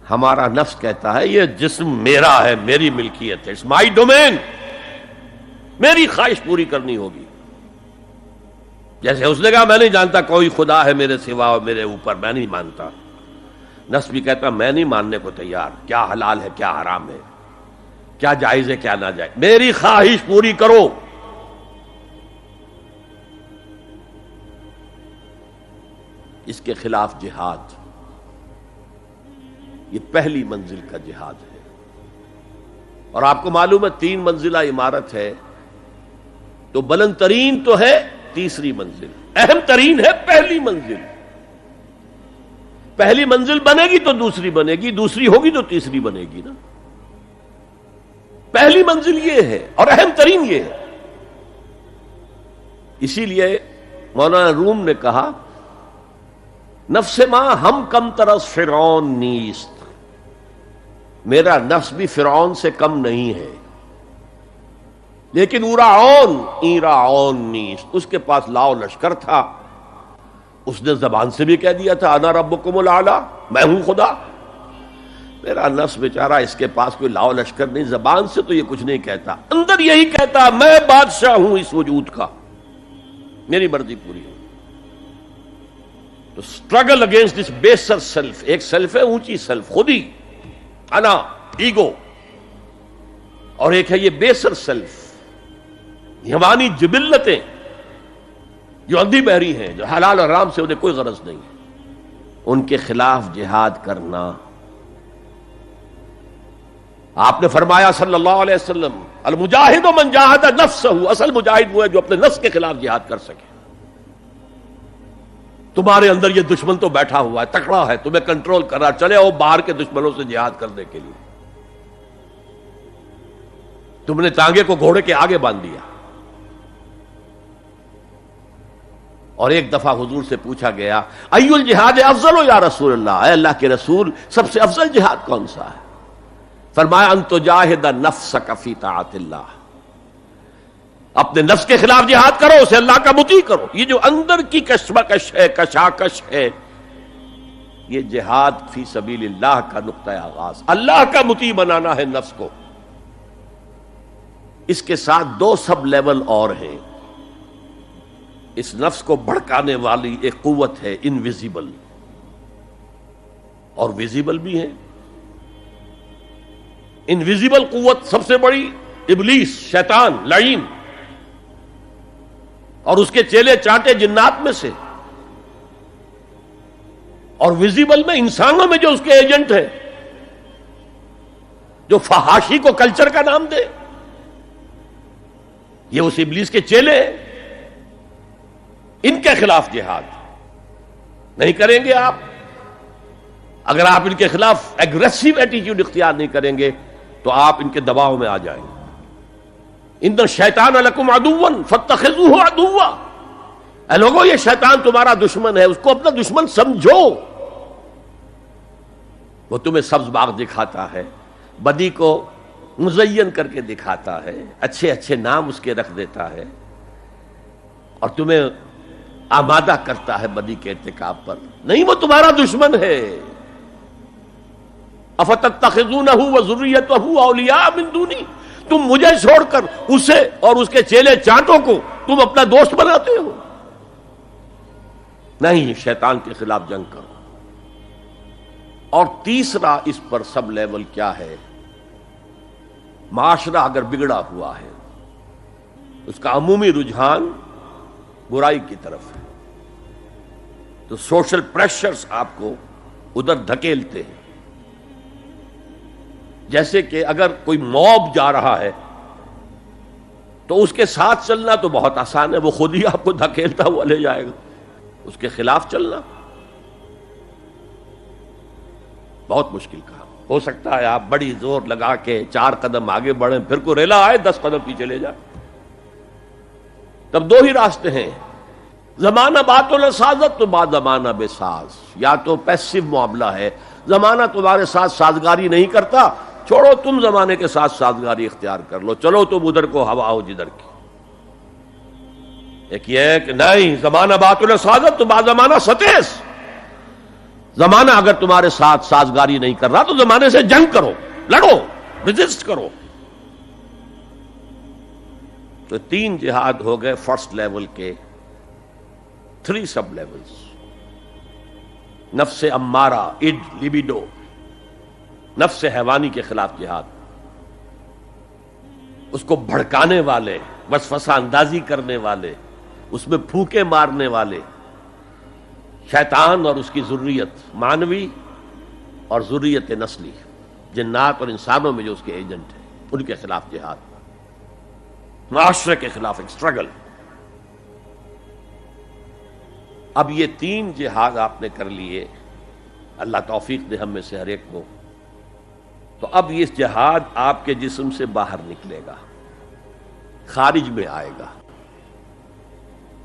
ہمارا نفس کہتا ہے یہ جسم میرا ہے، میری ملکیت ہے، اٹس مائی ڈومین، میری خواہش پوری کرنی ہوگی. جیسے اس نے کہا میں نہیں جانتا کوئی خدا ہے میرے سوا اور میرے اوپر، میں نہیں مانتا. نفس بھی کہتا میں نہیں ماننے کو تیار، کیا حلال ہے کیا حرام ہے، کیا جائز ہے کیا ناجائز، میری خواہش پوری کرو. اس کے خلاف جہاد، یہ پہلی منزل کا جہاد ہے. اور آپ کو معلوم ہے 3 منزلہ عمارت ہے تو بلند ترین تو ہے تیسری منزل، اہم ترین ہے پہلی منزل. پہلی منزل بنے گی تو دوسری بنے گی، دوسری ہوگی تو تیسری بنے گی نا. پہلی منزل یہ ہے اور اہم ترین یہ ہے. اسی لیے مولانا روم نے کہا نفس ماں ہم کم طرز فرعون نیست، میرا نفس بھی فرعون سے کم نہیں ہے، لیکن ایراعون نیست، اس کے پاس لاؤ لشکر تھا. اس نے زبان سے بھی کہہ دیا تھا انا ربکم الاعلی، میں ہوں خدا. میرا نفس بیچارہ اس کے پاس کوئی لاؤ لشکر نہیں، زبان سے تو یہ کچھ نہیں کہتا، اندر یہی کہتا میں بادشاہ ہوں اس وجود کا، میری مرضی پوری ہو. تو اسٹرگل اگینسٹ دس بیسر سیلف، ایک سیلف ہے اونچی سیلف، خودی، انا، ایگو، اور ایک ہے یہ بیسر سیلف، ہماری جبلتیں جو اندھی بہری ہیں، جو حلال اور حرام سے انہیں کوئی غرض نہیں، ان کے خلاف جہاد کرنا. آپ نے فرمایا صلی اللہ علیہ وسلم المجاہد من جاہد نفسہ، اصل مجاہد وہ ہے جو اپنے نفس کے خلاف جہاد کر سکے. تمہارے اندر یہ دشمن تو بیٹھا ہوا ہے، تکڑا ہے، تمہیں کنٹرول کر رہا، چلے آؤ باہر کے دشمنوں سے جہاد کرنے کے لیے. تم نے ٹانگے کو گھوڑے کے آگے باندھ دیا. اور ایک دفعہ حضور سے پوچھا گیا ای الجہاد افضل یا رسول اللہ، اے اللہ کے رسول سب سے افضل جہاد کون سا ہے؟ فرمایا ان تجاہد نفسک فی طاعت اللہ، اپنے نفس کے خلاف جہاد کرو، اسے اللہ کا مطیع کرو. یہ جو اندر کی کشمکش ہے، کشاکش ہے، یہ جہاد فی سبیل اللہ کا نقطہ آغاز، اللہ کا مطیع بنانا ہے نفس کو. اس کے ساتھ 2 سب لیول اور ہیں. اس نفس کو بھڑکانے والی ایک قوت ہے انویزیبل، اور ویزیبل بھی ہے. انویزیبل قوت سب سے بڑی ابلیس، شیطان لعین، اور اس کے چیلے چانٹے جنات میں سے. اور ویزیبل میں انسانوں میں جو اس کے ایجنٹ ہیں، جو فحاشی کو کلچر کا نام دے، یہ اس ابلیس کے چیلے ہیں. ان کے خلاف جہاد نہیں کریں گے آپ. اگر آپ ان کے خلاف ایگریسو ایٹیٹیوڈ اختیار نہیں کریں گے تو آپ ان کے دباؤ میں آ جائیں گے. ان الشیطان لکم عدوا فاتخذوہ عدوا، اے لوگوں یہ شیطان تمہارا دشمن ہے، اس کو اپنا دشمن سمجھو. وہ تمہیں سبز باغ دکھاتا ہے، بدی کو مزین کر کے دکھاتا ہے، اچھے اچھے نام اس کے رکھ دیتا ہے، اور تمہیں آمادہ کرتا ہے بدی کے ارتکاب پر. نہیں، وہ تمہارا دشمن ہے. افتتخذونہ وذریتہ اولیاء من دونی، تم مجھے چھوڑ کر اسے اور اس کے چیلے چانٹوں کو تم اپنا دوست بناتے ہو. نہیں، شیطان کے خلاف جنگ کرو. اور تیسرا اس پر سب لیول کیا ہے؟ معاشرہ اگر بگڑا ہوا ہے، اس کا عمومی رجحان برائی کی طرف ہے، تو سوشل پریشرز آپ کو ادھر دھکیلتے ہیں. جیسے کہ اگر کوئی موب جا رہا ہے تو اس کے ساتھ چلنا تو بہت آسان ہے، وہ خود ہی آپ کو دھکیلتا ہوا لے جائے گا. اس کے خلاف چلنا بہت مشکل کام. ہو سکتا ہے آپ بڑی زور لگا کے 4 قدم آگے بڑھیں، پھر کوئی ریلا آئے 10 قدم پیچھے لے جائے. تب 2 ہی راستے ہیں، زمانہ بات و سازت تو بعد زمانہ بے ساز. یا تو پیسو معاملہ ہے، زمانہ تمہارے ساتھ سازگاری نہیں کرتا، چھوڑو تم زمانے کے ساتھ سازگاری اختیار کر لو، چلو تم ادھر کو ہوا ہو جدھر کی. ایک یہ ہے کہ نہیں، زمانہ بات و سازت تو بعد زمانہ ستیس، زمانہ اگر تمہارے ساتھ سازگاری نہیں کر رہا تو زمانے سے جنگ کرو، لڑو، ریزسٹ کرو۔ تو 3 جہاد ہو گئے فرسٹ لیول کے، 3 سب لیولز۔ نفس امارہ، اڈ، لیبیڈو، نفس حیوانی کے خلاف جہاد، اس کو بھڑکانے والے، وسوسہ اندازی کرنے والے، اس میں پھونکے مارنے والے، شیطان اور اس کی ذریت مانوی اور ذریت نسلی، جنات اور انسانوں میں جو اس کے ایجنٹ ہیں، ان کے خلاف جہاد، معاشرے کے خلاف ایک اسٹرگل۔ اب یہ 3 جہاد آپ نے کر لیے، اللہ توفیق دے ہم میں سے ہر ایک کو، تو اب یہ جہاد آپ کے جسم سے باہر نکلے گا، خارج میں آئے گا۔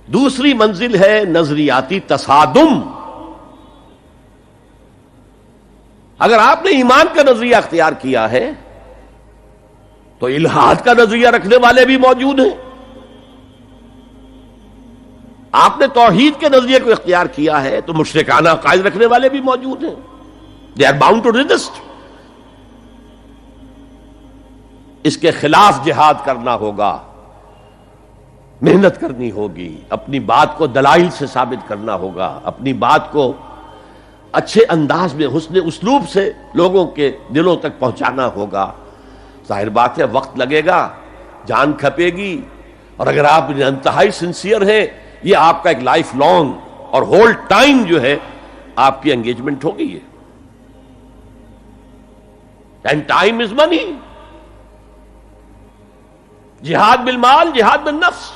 دوسری منزل ہے نظریاتی تصادم۔ اگر آپ نے ایمان کا نظریہ اختیار کیا ہے تو الحاد کا نظریہ رکھنے والے بھی موجود ہیں۔ آپ نے توحید کے نظریے کو اختیار کیا ہے تو مشرکانہ عقائد رکھنے والے بھی موجود ہیں۔ They are bound to resist. اس کے خلاف جہاد کرنا ہوگا، محنت کرنی ہوگی، اپنی بات کو دلائل سے ثابت کرنا ہوگا، اپنی بات کو اچھے انداز میں حسن اسلوب سے لوگوں کے دلوں تک پہنچانا ہوگا۔ ظاہر بات ہے وقت لگے گا، جان کھپے گی، اور اگر آپ انتہائی سنسیئر ہیں یہ آپ کا ایک لائف لانگ اور ہول ٹائم جو ہے آپ کی انگیجمنٹ ہوگی ہے۔ اینڈ ٹائم از منی۔ جہاد بالمال، جہاد بالنفس۔